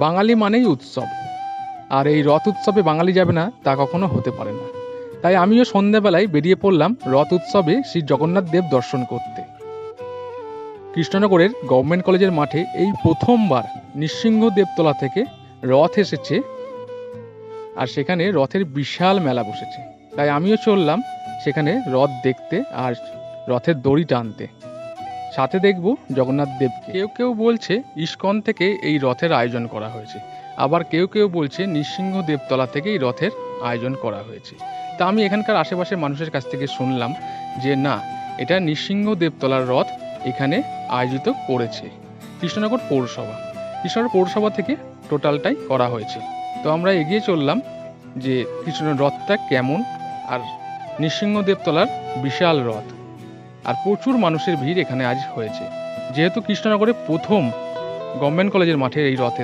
বাঙালি মানেই উৎসব, আর এই রথ উৎসবে বাঙালি যাবে না তা কখনো হতে পারে না। তাই আমিও সন্ধ্যাবেলায় বেরিয়ে পড়লাম রথ উৎসবে শ্রী জগন্নাথ দেব দর্শন করতে। কৃষ্ণনগরের গভর্নমেন্ট কলেজের মাঠে এই প্রথমবার নৃসিংহ দেবতলা থেকে রথ এসেছে, আর সেখানে রথের বিশাল মেলা বসেছে। তাই আমিও চললাম সেখানে রথ দেখতে আর রথের দড়ি টানতে। সাথে দেখব জগন্নাথ দেবকে। কেউ কেউ বলছে ইস্কন থেকে এই রথের আয়োজন করা হয়েছে, আবার কেউ কেউ বলছে নৃসিংহ দেবতলা থেকে এই রথের আয়োজন করা হয়েছে। তা আমি এখানকার আশেপাশের মানুষের কাছ থেকে শুনলাম যে না, এটা নৃসিংহ দেবতলার রথ এখানে আয়োজিত করেছে কৃষ্ণনগর পৌরসভা। কৃষ্ণনগর পৌরসভা থেকে টোটালটাই করা হয়েছে। তো আমরা এগিয়ে চললাম যে কৃষ্ণ রথটা কেমন, আর নৃসিংহ দেবতলার বিশাল রথ, আর প্রচুর মানুষের ভিড় এখানে আজ হয়েছে। যেহেতু কৃষ্ণনগরে প্রথম গভর্নমেন্ট কলেজের মাঠে এই রথের